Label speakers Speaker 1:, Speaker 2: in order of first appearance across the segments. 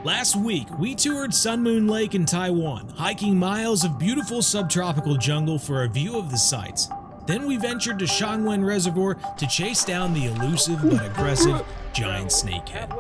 Speaker 1: Last week, we toured Sun Moon Lake in Taiwan, hiking miles of beautiful subtropical jungle for a view of the sights. Then we ventured to Shangwen Reservoir to chase down the elusive but aggressive giant snakehead.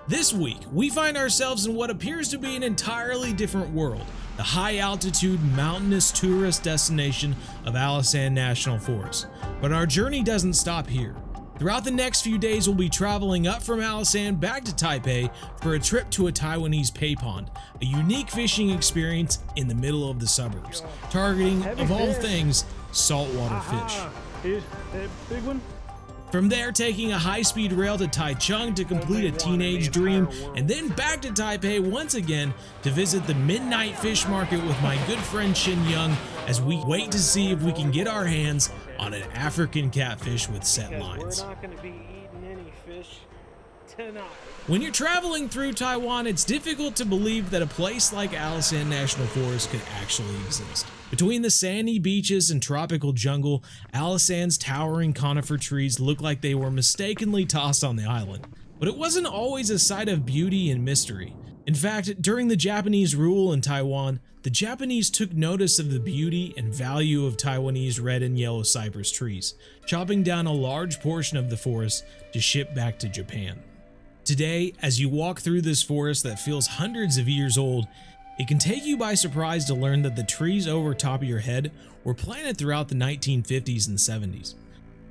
Speaker 1: This week, we find ourselves in what appears to be an entirely different world, the high-altitude, mountainous tourist destination of Alishan National Forest. But our journey doesn't stop here. Throughout the next few days, we'll be traveling up from Alishan back to Taipei for a trip to a Taiwanese pay pond, a unique fishing experience in the middle of the suburbs, targeting, of all things, saltwater fish.
Speaker 2: Here's a big one.
Speaker 1: From there, taking a high-speed rail to Taichung to complete a teenage dream, and then back to Taipei once again to visit the midnight fish market with my good friend Shin Young as we wait to see if we can get our hands on an African catfish with set lines.
Speaker 2: We're not going to be eating any fish tonight.
Speaker 1: When you're traveling through Taiwan, it's difficult to believe that a place like Alishan National Forest could actually exist. Between the sandy beaches and tropical jungle, Alishan's towering conifer trees look like they were mistakenly tossed on the island. But it wasn't always a sight of beauty and mystery. In fact, during the Japanese rule in Taiwan, the Japanese took notice of the beauty and value of Taiwanese red and yellow cypress trees, chopping down a large portion of the forest to ship back to Japan. Today, as you walk through this forest that feels hundreds of years old, it can take you by surprise to learn that the trees over top of your head were planted throughout the 1950s and 70s.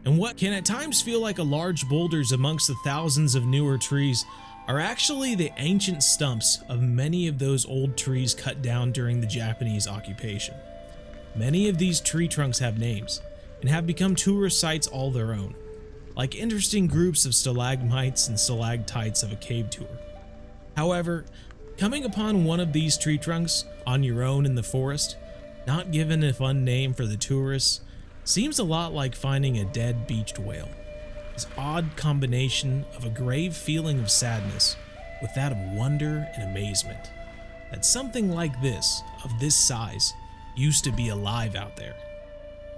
Speaker 1: And what can at times feel like a large boulders amongst the thousands of newer trees are actually the ancient stumps of many of those old trees cut down during the Japanese occupation. Many of these tree trunks have names and have become tourist sites all their own, like interesting groups of stalagmites and stalactites of a cave tour. However, coming upon one of these tree trunks on your own in the forest, not given a fun name for the tourists, seems a lot like finding a dead beached whale. This odd combination of a grave feeling of sadness with that of wonder and amazement that something like this, of this size, used to be alive out there.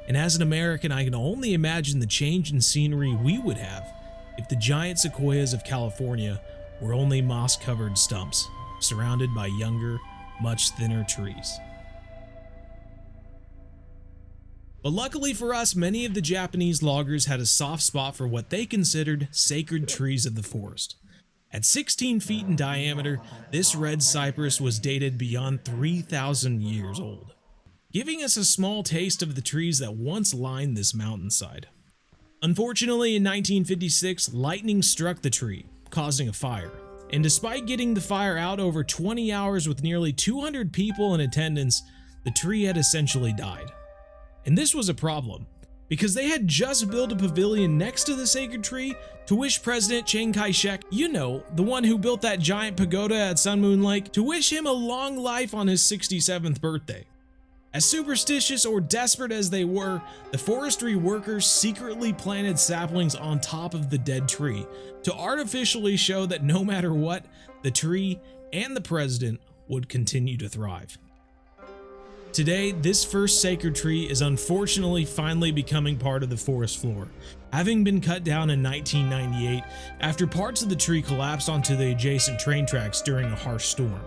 Speaker 1: And as an American, I can only imagine the change in scenery we would have if the giant sequoias of California were only moss-covered stumps, surrounded by younger, much thinner trees. But luckily for us, many of the Japanese loggers had a soft spot for what they considered sacred trees of the forest. At 16 feet in diameter, this red cypress was dated beyond 3,000 years old, giving us a small taste of the trees that once lined this mountainside. Unfortunately, in 1956, lightning struck the tree, causing a fire. And despite getting the fire out over 20 hours with nearly 200 people in attendance, the tree had essentially died. And this was a problem, because they had just built a pavilion next to the sacred tree to wish President Chiang Kai-shek, you know, the one who built that giant pagoda at Sun Moon Lake, to wish him a long life on his 67th birthday. As superstitious or desperate as they were, the forestry workers secretly planted saplings on top of the dead tree to artificially show that no matter what, the tree and the president would continue to thrive. Today, this first sacred tree is unfortunately finally becoming part of the forest floor, having been cut down in 1998 after parts of the tree collapsed onto the adjacent train tracks during a harsh storm.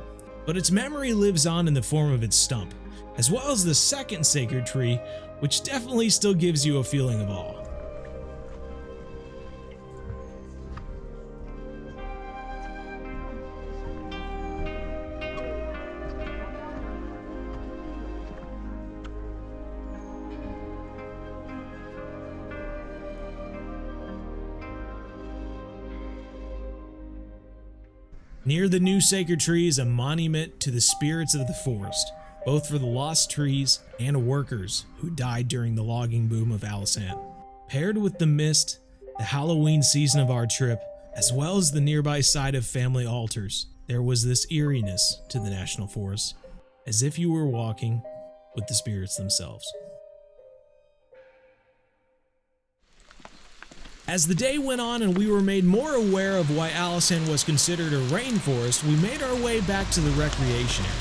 Speaker 1: But its memory lives on in the form of its stump, as well as the second sacred tree, which definitely still gives you a feeling of awe. Near the new sacred tree is a monument to the spirits of the forest, both for the lost trees and workers who died during the logging boom of Alishan. Paired with the mist, the Halloween season of our trip, as well as the nearby site of family altars, there was this eeriness to the National Forest, as if you were walking with the spirits themselves. As the day went on and we were made more aware of why Alishan was considered a rainforest, we made our way back to the recreation area.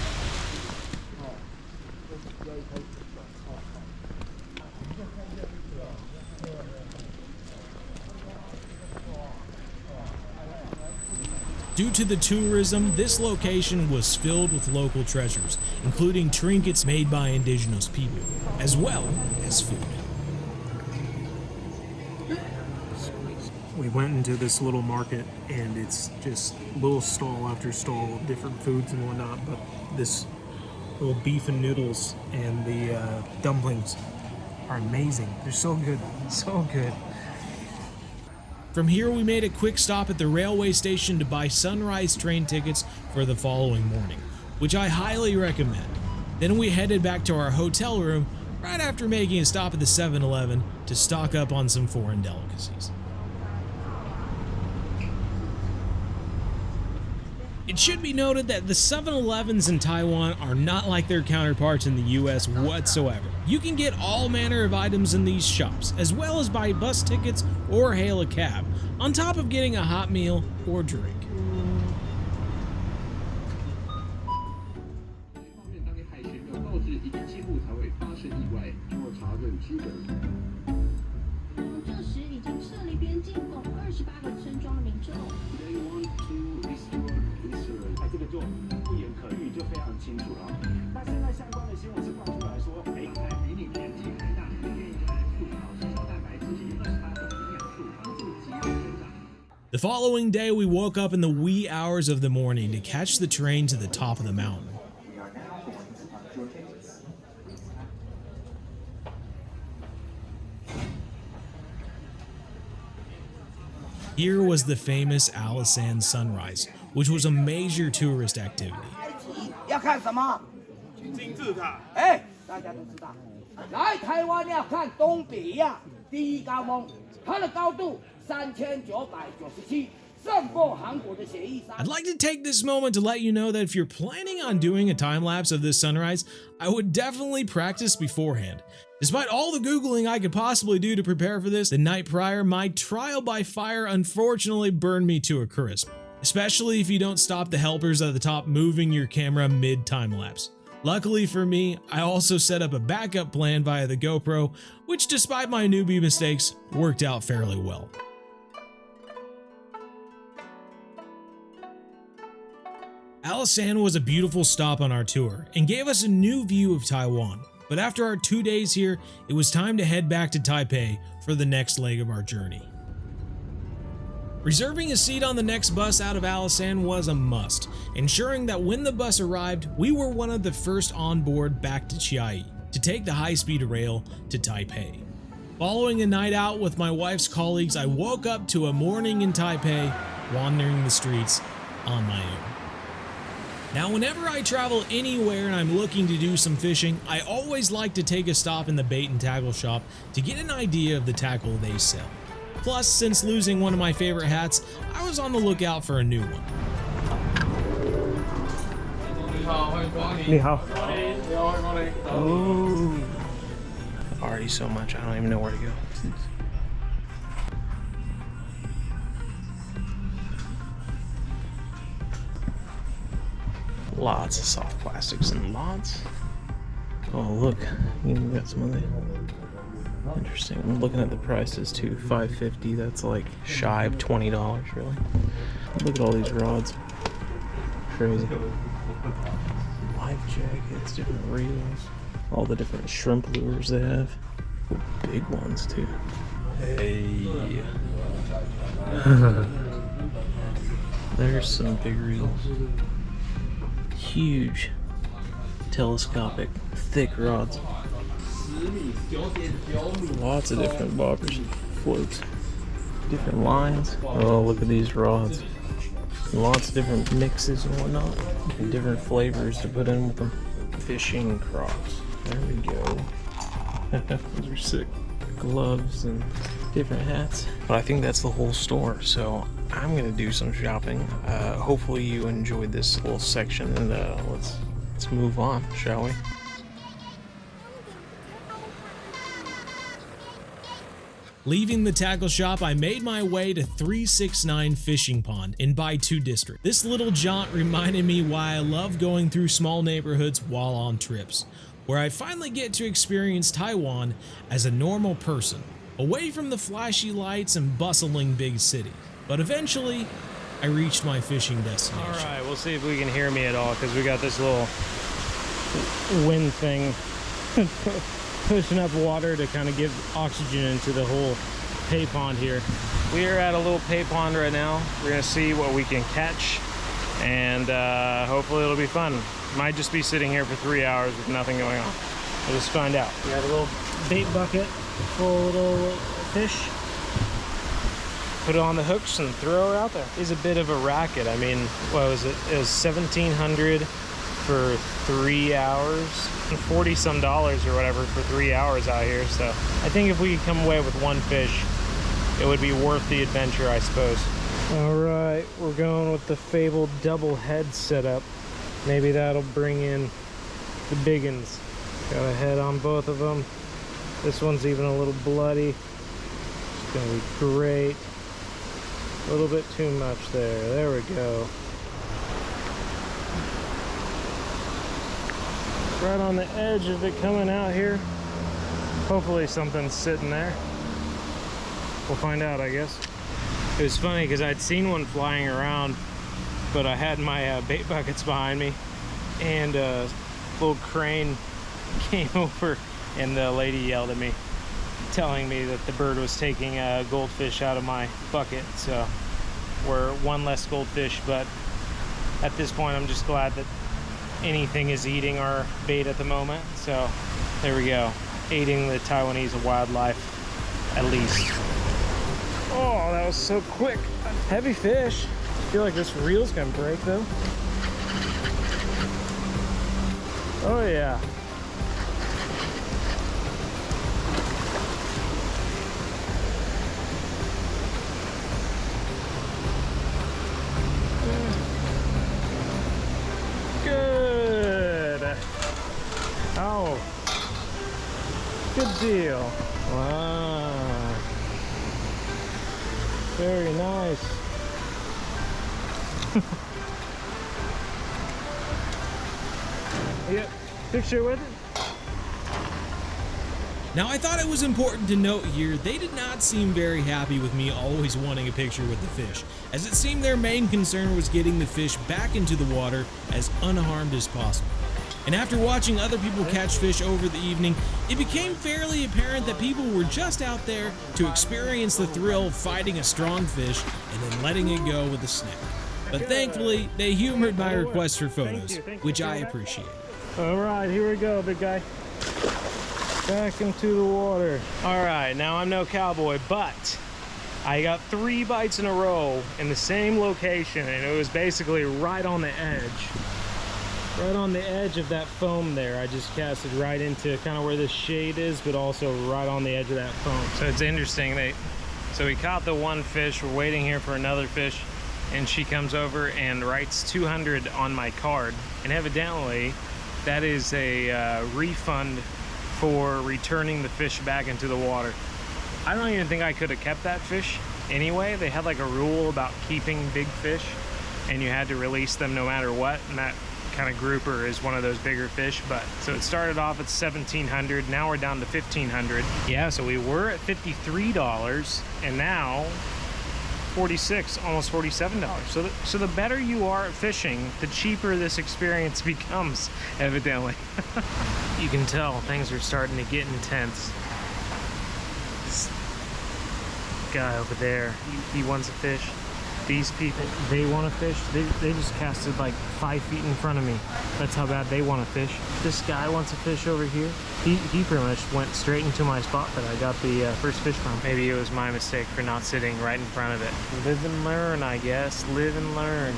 Speaker 1: Due to the tourism, this location was filled with local treasures, including trinkets made by indigenous people, as well as food.
Speaker 3: We went into this little market and it's just little stall after stall of different foods and whatnot, but this little beef and noodles and the dumplings are amazing. They're so good, so good.
Speaker 1: From here, we made a quick stop at the railway station to buy sunrise train tickets for the following morning, which I highly recommend. Then we headed back to our hotel room right after making a stop at the 7-Eleven to stock up on some foreign delicacies. It should be noted that the 7-Elevens in Taiwan are not like their counterparts in the US whatsoever. You can get all manner of items in these shops, as well as buy bus tickets or hail a cab, on top of getting a hot meal or drink. The following day, we woke up in the wee hours of the morning to catch the train to the top of the mountain. Here was the famous Alishan sunrise, which was a major tourist activity.
Speaker 4: 要看什么？金字塔。哎，大家都知道，来台湾要看东北亚第一高峰，它的高度3997，胜过韩国的雪域山。
Speaker 1: I'd like to take this moment to let you know that if you're planning on doing a time lapse of this sunrise, I would definitely practice beforehand. Despite all the Googling I could possibly do to prepare for this, the night prior, my trial by fire unfortunately burned me to a crisp, especially if you don't stop the helpers at the top moving your camera mid-time lapse. Luckily for me, I also set up a backup plan via the GoPro, which despite my newbie mistakes, worked out fairly well. Alishan was a beautiful stop on our tour and gave us a new view of Taiwan. But after our 2 days here, it was time to head back to Taipei for the next leg of our journey. Reserving a seat on the next bus out of Alishan was a must, ensuring that when the bus arrived, we were one of the first on board back to Chiayi to take the high-speed rail to Taipei. Following a night out with my wife's colleagues, I woke up to a morning in Taipei, wandering the streets on my own. Now, whenever I travel anywhere and I'm looking to do some fishing, I always like to take a stop in the bait and tackle shop to get an idea of the tackle they sell. Plus, since losing one of my favorite hats, I was on the lookout for a new one.
Speaker 3: 你好. Oh. Already so much, I don't even know where to go. Lots of soft plastics and lots. Oh, look, you got some of that. Interesting. I'm looking at the prices too. $5.50. That's like shy of $20, really. Look at all these rods. Crazy. Life jackets, different reels, all the different shrimp lures they have. Big ones too. Hey. There's some big reels. Huge telescopic thick rods. Lots of different bobbers, floats, different lines. Oh, look at these rods. Lots of different mixes and whatnot, and different flavors to put in with them. Fishing crops. There we go. Those are sick. Gloves and different hats. But I think that's the whole store, so I'm gonna do some shopping. Hopefully you enjoyed this little section, and let's move on, shall we?
Speaker 1: Leaving the tackle shop, I made my way to 369 Fishing Pond in Bai-Tu District. This little jaunt reminded me why I love going through small neighborhoods while on trips, where I finally get to experience Taiwan as a normal person, away from the flashy lights and bustling big cities. But eventually, I reached my fishing destination.
Speaker 3: All right, we'll see if we can hear me at all because we got this little wind thing pushing up water to kind of give oxygen into the whole pay pond here. We are at a little pay pond right now. We're gonna see what we can catch, and hopefully it'll be fun. Might just be sitting here for 3 hours with nothing going on. We'll just find out. We have a little bait bucket full of little fish. Put it on the hooks and throw her out there. It's a bit of a racket. I mean, what was it? It was $1,700 for 3 hours, $40 some or whatever for 3 hours out here. So I think if we could come away with one fish, it would be worth the adventure, I suppose. All right, we're going with the fabled double head setup. Maybe that'll bring in the big uns. Got a head on both of them. This one's even a little bloody. It's gonna be great. A little bit too much there. There we go. Right on the edge of it coming out here. Hopefully something's sitting there. We'll find out, I guess. It was funny because I'd seen one flying around, but I had my bait buckets behind me, and a little crane came over, and the lady yelled at me, telling me that the bird was taking a goldfish out of my bucket. So we're one less goldfish, but at this point I'm just glad that anything is eating our bait at the moment. So there we go, aiding the Taiwanese wildlife at least. Oh, that was so quick. Heavy fish. I feel like this reel's gonna break though. Oh yeah. Good. Oh, good deal. Wow. Very nice. Yep, picture with it.
Speaker 1: Now, I thought it was important to note here, they did not seem very happy with me always wanting a picture with the fish, as it seemed their main concern was getting the fish back into the water as unharmed as possible. And after watching other people catch fish over the evening, it became fairly apparent that people were just out there to experience the thrill of fighting a strong fish and then letting it go with a snap. But thankfully, they humored my request for photos, which I appreciate.
Speaker 3: All right, here we go, big guy. Back into the water. All right, now I'm no cowboy, but I got 3 bites in a row in the same location, and it was basically right on the edge. Right on the edge of that foam there. I just casted right into kind of where the shade is, but also right on the edge of that foam. So it's interesting. So we caught the one fish. We're waiting here for another fish, and she comes over and writes 200 on my card. And evidently, that is a refund for returning the fish back into the water. I don't even think I could have kept that fish anyway. They had like a rule about keeping big fish, and you had to release them no matter what, and that kind of grouper is one of those bigger fish. But so it started off at $1,700, now we're down to $1,500. Yeah, so we were at $53, and now $46, almost $47. So the better you are at fishing, the cheaper this experience becomes, evidently. You can tell things are starting to get intense. This guy over there, he wants a fish. These people, they want to fish. They just casted like 5 feet in front of me. That's how bad they want to fish. This guy wants a fish over here. He pretty much went straight into my spot that I got the first fish from. Maybe it was my mistake for not sitting right in front of it. Live and learn, I guess. Live and learn.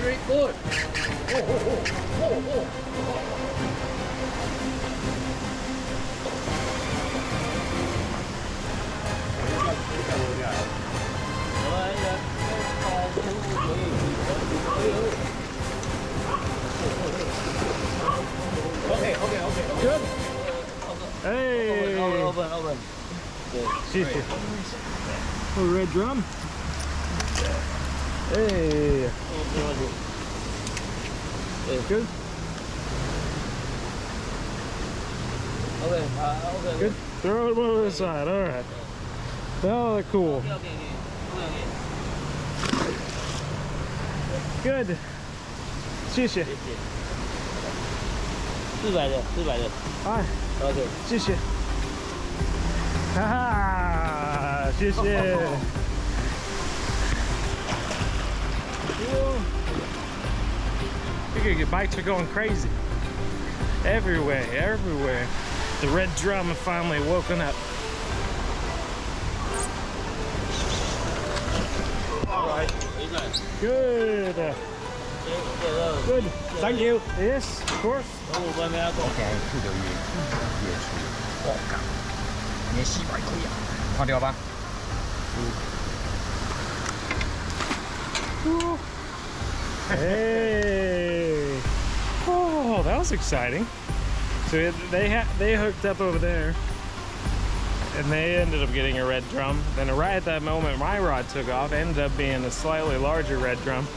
Speaker 4: Very good. Okay.
Speaker 3: Good. Hey.
Speaker 4: Open.
Speaker 3: Shoot you. Oh, red drum. Hey. Good. Good. Throw it over the side. All right. Oh, cool. Good. 谢谢。
Speaker 5: 400的，400的。
Speaker 3: 哎
Speaker 5: OK，
Speaker 3: 谢谢。哈哈，谢谢。Your bikes are going crazy. Everywhere, everywhere. The red drum have finally woken up. Good. Good. Thank you. Yes, of course.
Speaker 6: 你的400块啊，看到吧？
Speaker 3: Hey. Oh, that was exciting. So they hooked up over there, and they ended up getting a red drum. Then right at that moment, my rod took off. Ended up being a slightly larger red drum.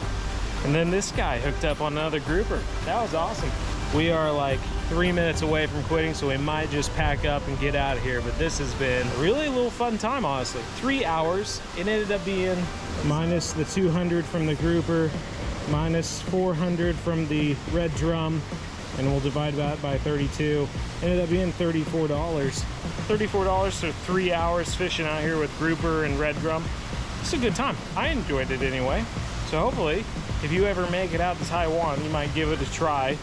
Speaker 3: And then this guy hooked up on another grouper. That was awesome. We are like 3 minutes away from quitting, so we might just pack up and get out of here. But this has been really a little fun time, honestly. 3 hours. It ended up being minus the 200 from the grouper, minus 400 from the red drum, and we'll divide that by 32. Ended up being $34. $34 for 3 hours fishing out here with grouper and red drum. It's a good time. I enjoyed it anyway. So hopefully, if you ever make it out to Taiwan, you might give it a try.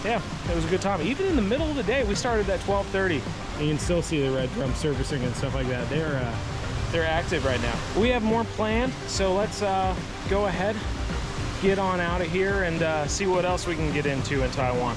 Speaker 3: Yeah, it was a good time. Even in the middle of the day, we started at 12:30. You can still see the red drum surfacing and stuff like that. They're active right now. We have more planned, so let's go ahead, get on out of here, and see what else we can get into in Taiwan.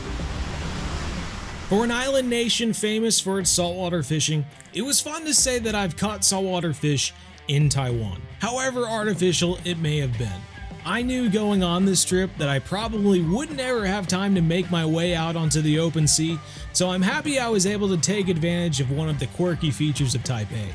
Speaker 1: For an island nation famous for its saltwater fishing, it was fun to say that I've caught saltwater fish in Taiwan, however artificial it may have been. I knew going on this trip that I probably wouldn't ever have time to make my way out onto the open sea, so I'm happy I was able to take advantage of one of the quirky features of Taipei.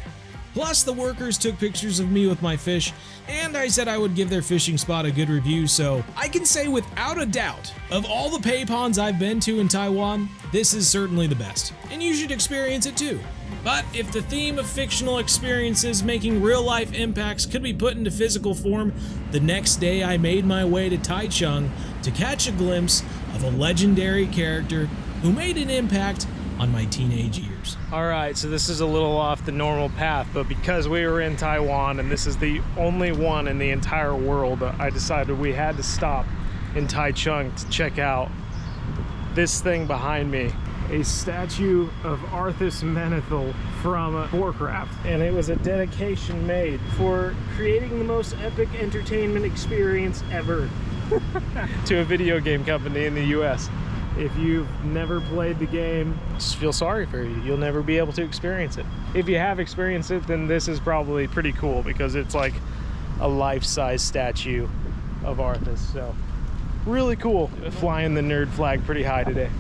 Speaker 1: Plus, the workers took pictures of me with my fish, and I said I would give their fishing spot a good review, so I can say without a doubt, of all the pay ponds I've been to in Taiwan, this is certainly the best, and you should experience it too. But if the theme of fictional experiences making real-life impacts could be put into physical form, the next day I made my way to Taichung to catch a glimpse of a legendary character who made an impact on my teenage years.
Speaker 3: Alright, so this is a little off the normal path, but because we were in Taiwan and this is the only one in the entire world, I decided we had to stop in Taichung to check out this thing behind me. A statue of Arthas Menethil from Warcraft, and it was a dedication made for creating the most epic entertainment experience ever to a video game company in the US. If you've never played the game, just feel sorry for you. You'll never be able to experience it. If you have experienced it, then this is probably pretty cool because it's like a life-size statue of Arthas. So really cool. Flying the nerd flag pretty high today.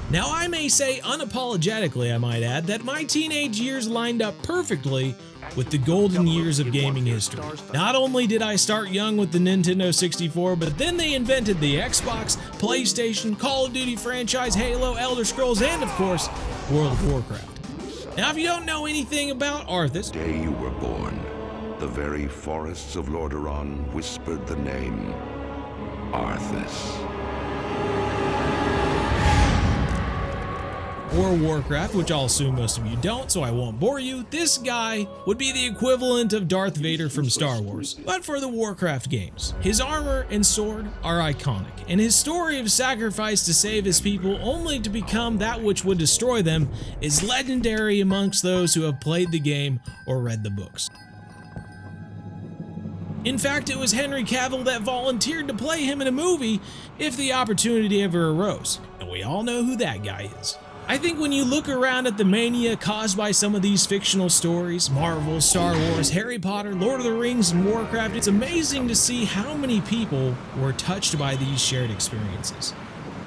Speaker 1: Now I may say unapologetically, I might add, that my teenage years lined up perfectly with the golden years of gaming history. Not only did I start young with the Nintendo 64, but then they invented the Xbox, PlayStation, Call of Duty franchise, Halo, Elder Scrolls, and of course, World of Warcraft. Now if you don't know anything about Arthas,
Speaker 7: The day you were born, the very forests of Lordaeron whispered the name Arthas.
Speaker 1: or Warcraft, which I'll assume most of you don't, so I won't bore you, this guy would be the equivalent of Darth Vader from Star Wars, but for the Warcraft games. His armor and sword are iconic, and his story of sacrifice to save his people only to become that which would destroy them is legendary amongst those who have played the game or read the books. In fact, it was Henry Cavill that volunteered to play him in a movie if the opportunity ever arose, and we all know who that guy is. I think when you look around at the mania caused by some of these fictional stories, Marvel, Star Wars, Harry Potter, Lord of the Rings, and Warcraft, it's amazing to see how many people were touched by these shared experiences.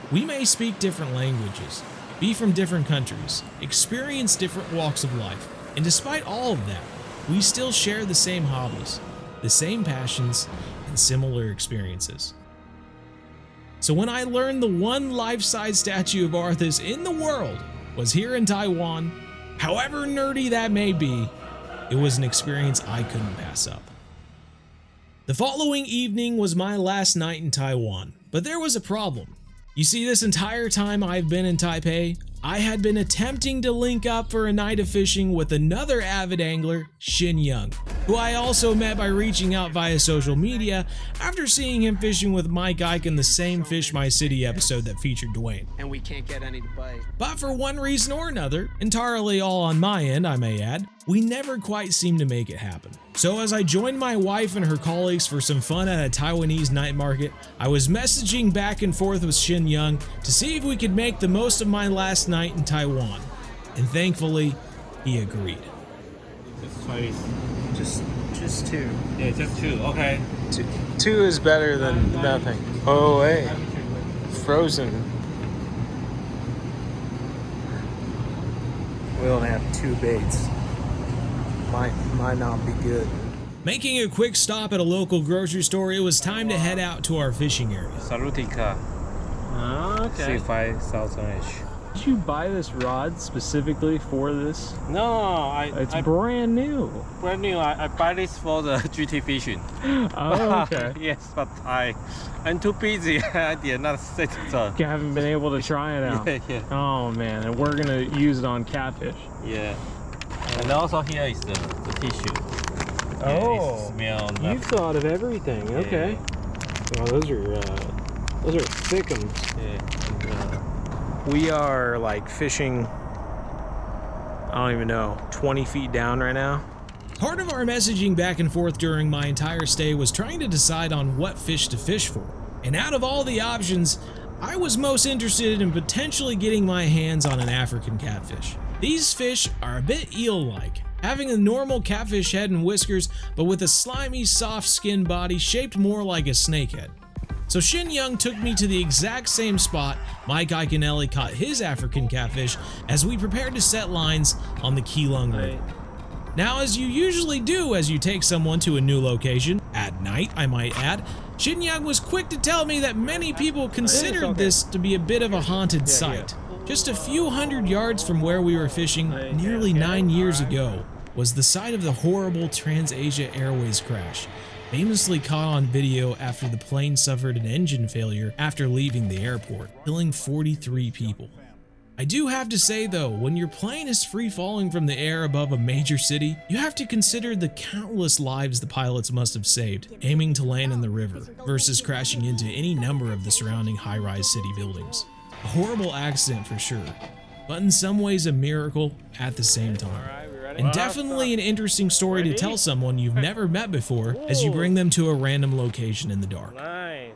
Speaker 1: We may speak different languages, be from different countries, experience different walks of life, and despite all of that, we still share the same hobbies, the same passions, and similar experiences. So when I learned the one life-size statue of Arthas in the world was here in Taiwan, however nerdy that may be, it was an experience I couldn't pass up. The following evening was my last night in Taiwan, but there was a problem. You see, this entire time I've been in Taipei, I had been attempting to link up for a night of fishing with another avid angler, Shin Young, who I also met by reaching out via social media after seeing him fishing with Mike Ike in the same Fish My City episode that featured Dwayne.
Speaker 5: And we can't get any to bite.
Speaker 1: But for one reason or another, entirely all on my end I may add, we never quite seemed to make it happen. So as I joined my wife and her colleagues for some fun at a Taiwanese night market, I was messaging back and forth with Shin Young to see if we could make the most of my last night in Taiwan. And thankfully, he agreed.
Speaker 8: Just try this.
Speaker 3: Just two.
Speaker 8: Yeah, just two. Okay.
Speaker 3: Two is better than nothing. Oh, hey. Frozen. We only have two baits. Might not be good.
Speaker 1: Making a quick stop at a local grocery store, it was time to head out to our fishing area.
Speaker 8: Salutica.
Speaker 3: Okay.
Speaker 8: 5,000-ish.
Speaker 3: Did you buy this rod specifically for this?
Speaker 8: No,
Speaker 3: It's brand new.
Speaker 8: brand new. I buy this for the GT fishing.
Speaker 3: Oh, okay.
Speaker 8: Yes, but I'm too busy. I did not set it up.
Speaker 3: You haven't been able to try it out.
Speaker 8: Yeah.
Speaker 3: Oh man, and we're gonna use it on catfish.
Speaker 8: Yeah. And also here is the tissue.
Speaker 3: Oh,
Speaker 8: Smell
Speaker 3: you've thought of everything.
Speaker 8: Yeah.
Speaker 3: Okay. Well, those are thickums.
Speaker 8: Yeah.
Speaker 3: We are like fishing, I don't even know, 20 feet down right now.
Speaker 1: Part of our messaging back and forth during my entire stay was trying to decide on what fish to fish for. And out of all the options, I was most interested in potentially getting my hands on an African catfish. These fish are a bit eel-like, having a normal catfish head and whiskers, but with a slimy, soft-skinned body shaped more like a snakehead. So Shin Young took me to the exact same spot Mike Iaconelli caught his African catfish as we prepared to set lines on the Keelung River. Now, as you usually do as you take someone to a new location, at night I might add, Shin Young was quick to tell me that many people considered this to be a bit of a haunted site. Just a few hundred yards from where we were fishing nearly 9 years ago was the site of the horrible Trans-Asia Airways crash, famously caught on video after the plane suffered an engine failure after leaving the airport, killing 43 people. I do have to say though, when your plane is free falling from the air above a major city, you have to consider the countless lives the pilots must have saved, aiming to land in the river, versus crashing into any number of the surrounding high-rise city buildings. A horrible accident for sure, but in some ways a miracle at the same time. And definitely an interesting story to tell someone you've never met before as you bring them to a random location in the dark.
Speaker 3: Nice.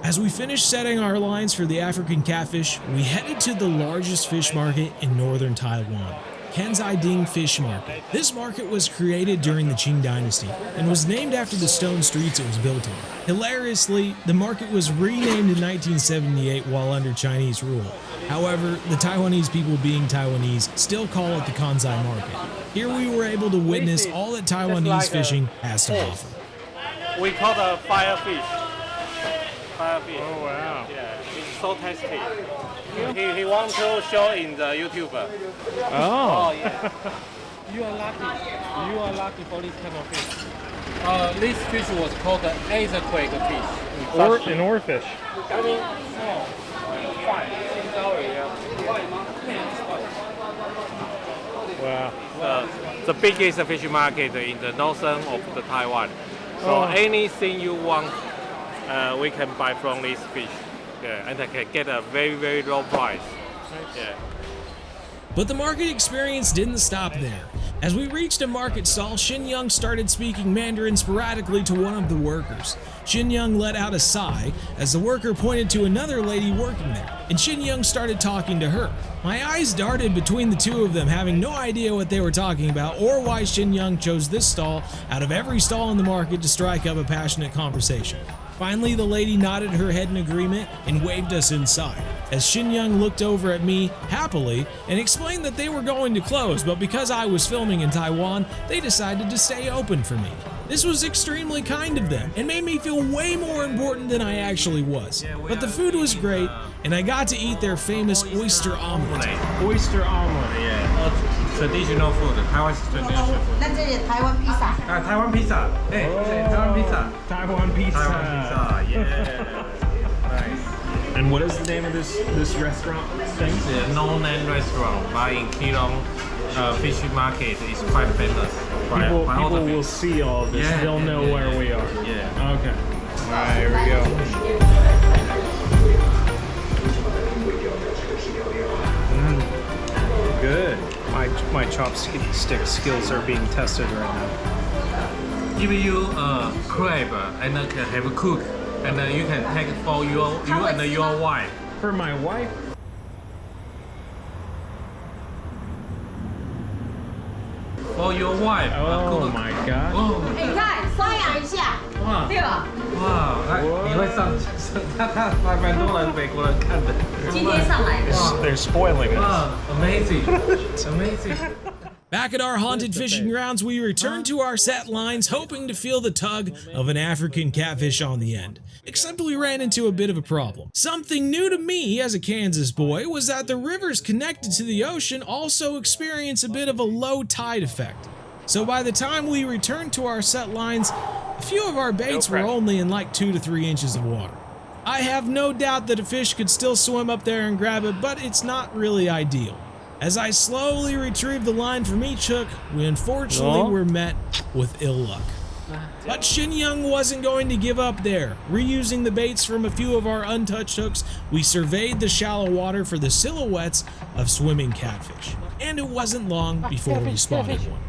Speaker 1: As we finished setting our lines for the African catfish, we headed to the largest fish market in northern Taiwan, Kaiding Fish Market. This market was created during the Qing Dynasty and was named after the stone streets it was built on. Hilariously, the market was renamed in 1978 while under Chinese rule. However, the Taiwanese people being Taiwanese still call it the Kansai Market. Here we were able to witness all that Taiwanese fishing has to offer.
Speaker 8: We call the fire fish.
Speaker 3: Oh wow.
Speaker 8: Yeah, it's so tasty. He wants to show in the YouTube.
Speaker 3: Oh.
Speaker 8: Yeah. You are lucky. You are lucky for this kind of fish. This fish was called the earthquake fish.
Speaker 3: An oarfish.
Speaker 8: I mean,
Speaker 3: Wow.
Speaker 8: the biggest fish market in the northern of the Taiwan. So anything you want, we can buy from this fish. Yeah, and I can get a very, very low price. Yeah.
Speaker 1: But the market experience didn't stop there. As we reached a market stall, Shin Young started speaking Mandarin sporadically to one of the workers. Shin Young let out a sigh as the worker pointed to another lady working there, and Shin Young started talking to her. My eyes darted between the two of them, having no idea what they were talking about or why Shin Young chose this stall out of every stall in the market to strike up a passionate conversation. Finally, the lady nodded her head in agreement and waved us inside, as Shin Young looked over at me happily and explained that they were going to close, but because I was filming in Taiwan, they decided to stay open for me. This was extremely kind of them and made me feel way more important than I actually was. But the food was great, and I got to eat their famous oyster omelet.
Speaker 3: Oyster omelet, yeah.
Speaker 6: Traditional food. Taiwan's traditional food.
Speaker 5: 那这里台湾披萨。
Speaker 6: Taiwan pizza. Hey, Taiwan pizza.
Speaker 3: Taiwan pizza.
Speaker 6: Taiwan pizza. Yeah. Nice.
Speaker 3: And what is the name of this restaurant thing?
Speaker 6: It's a no-name restaurant, but in Keelung fish market is quite famous.
Speaker 3: People
Speaker 6: by all the
Speaker 3: will
Speaker 6: fish.
Speaker 3: see all of this.
Speaker 6: Yeah,
Speaker 3: They'll know
Speaker 6: yeah,
Speaker 3: where we are.
Speaker 6: Yeah.
Speaker 3: Okay. All right, here we go. Good. My chopstick skills are being tested right now.
Speaker 6: Give you a crab and can have a cook, and you can take it for you and your wife.
Speaker 3: For my wife.
Speaker 6: For your wife.
Speaker 3: Oh my god.
Speaker 5: 哎，你看，刷牙一下，对吧？
Speaker 6: 哇，你会上，他蛮多人美国人看的。
Speaker 5: 今天上来的。
Speaker 3: They're spoiling us.
Speaker 6: Wow, amazing, amazing.
Speaker 1: Back at our haunted fishing grounds, we returned to our set lines, hoping to feel the tug of an African catfish on the end. Except we ran into a bit of a problem. Something new to me as a Kansas boy was that the rivers connected to the ocean also experience a bit of a low tide effect. So by the time we returned to our set lines, a few of our baits were only in like 2 to 3 inches of water. I have no doubt that a fish could still swim up there and grab it, but it's not really ideal. As I slowly retrieved the line from each hook, we unfortunately were met with ill luck. But Shin Young wasn't going to give up there. Reusing the baits from a few of our untouched hooks, we surveyed the shallow water for the silhouettes of swimming catfish. And it wasn't long before we spotted one.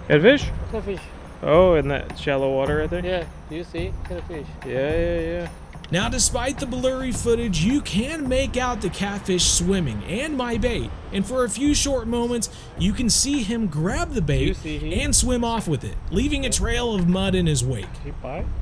Speaker 3: Catfish?
Speaker 2: Catfish.
Speaker 3: Oh, in that shallow water right there?
Speaker 2: Yeah, do you see? Catfish.
Speaker 3: Yeah.
Speaker 1: Now, despite the blurry footage, you can make out the catfish swimming and my bait, and for a few short moments, you can see him grab the bait and swim off with it, leaving a trail of mud in his wake.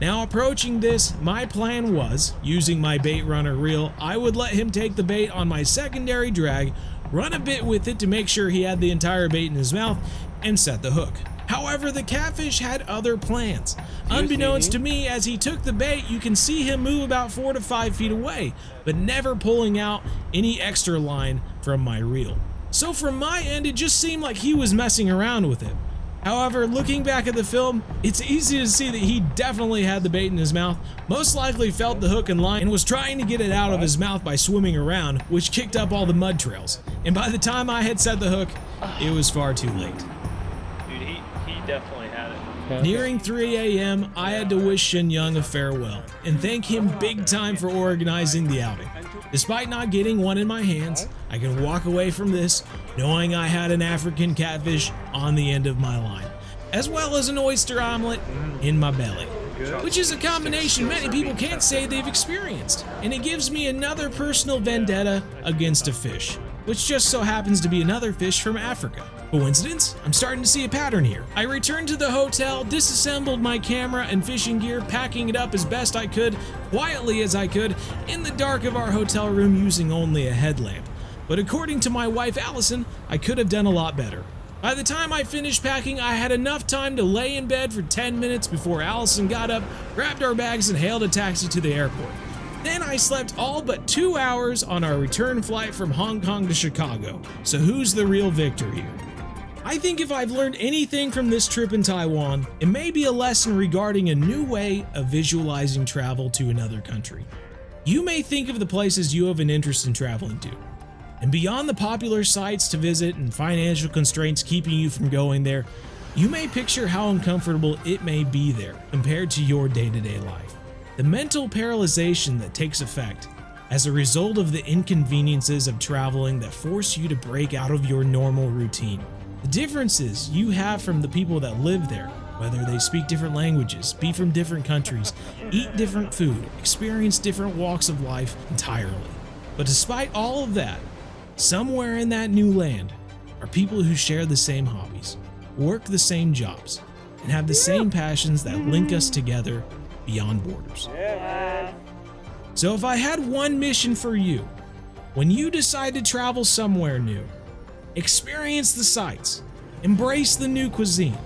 Speaker 1: Now, approaching this, my plan was, using my bait runner reel, I would let him take the bait on my secondary drag, run a bit with it to make sure he had the entire bait in his mouth, and set the hook. However, the catfish had other plans. Unbeknownst to me, as he took the bait, you can see him move about 4 to 5 feet away, but never pulling out any extra line from my reel. So from my end, it just seemed like he was messing around with it. However, looking back at the film, it's easy to see that he definitely had the bait in his mouth, most likely felt the hook and line, and was trying to get it out of his mouth by swimming around, which kicked up all the mud trails. And by the time I had set the hook, it was far too late.
Speaker 3: Definitely had it.
Speaker 1: Nearing 3 a.m., I had to wish Shin Young a farewell and thank him big time for organizing the outing. Despite not getting one in my hands, I can walk away from this knowing I had an African catfish on the end of my line, as well as an oyster omelet in my belly, which is a combination many people can't say they've experienced, and it gives me another personal vendetta against a fish, which just so happens to be another fish from Africa. Coincidence? I'm starting to see a pattern here. I returned to the hotel, disassembled my camera and fishing gear, packing it up as best I could, quietly as I could, in the dark of our hotel room using only a headlamp. But according to my wife Allison, I could have done a lot better. By the time I finished packing, I had enough time to lay in bed for 10 minutes before Allison got up, grabbed our bags, and hailed a taxi to the airport. Then I slept all but 2 hours on our return flight from Hong Kong to Chicago. So who's the real victor here? I think if I've learned anything from this trip in Taiwan, it may be a lesson regarding a new way of visualizing travel to another country. You may think of the places you have an interest in traveling to, and beyond the popular sites to visit and financial constraints keeping you from going there, you may picture how uncomfortable it may be there compared to your day-to-day life. The mental paralyzation that takes effect as a result of the inconveniences of traveling that force you to break out of your normal routine. The differences you have from the people that live there, whether they speak different languages, be from different countries, eat different food, experience different walks of life entirely. But despite all of that, somewhere in that new land are people who share the same hobbies, work the same jobs, and have the same passions that link us together beyond borders. So if I had one mission for you, when you decide to travel somewhere new, experience the sights, embrace the new cuisine,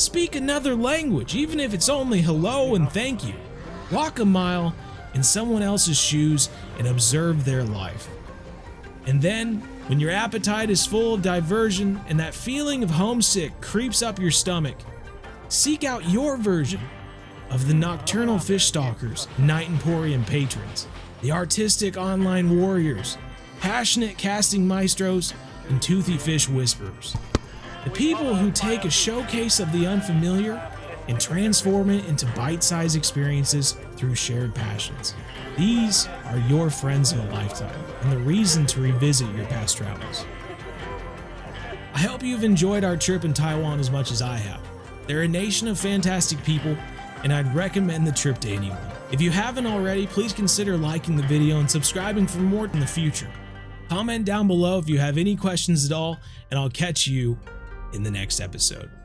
Speaker 1: Speak another language, even if it's only hello and thank you. Walk a mile in someone else's shoes and observe their life. And then, when your appetite is full of diversion and that feeling of homesick creeps up your stomach, seek out your version of the nocturnal fish stalkers, night emporium patrons, the artistic online warriors, passionate casting maestros, and toothy fish whisperers. The people who take a showcase of the unfamiliar and transform it into bite-sized experiences through shared passions. These are your friends of a lifetime and the reason to revisit your past travels. I hope you've enjoyed our trip in Taiwan as much as I have. They're a nation of fantastic people, and I'd recommend the trip to anyone. If you haven't already, please consider liking the video and subscribing for more in the future. Comment down below if you have any questions at all, and I'll catch you in the next episode.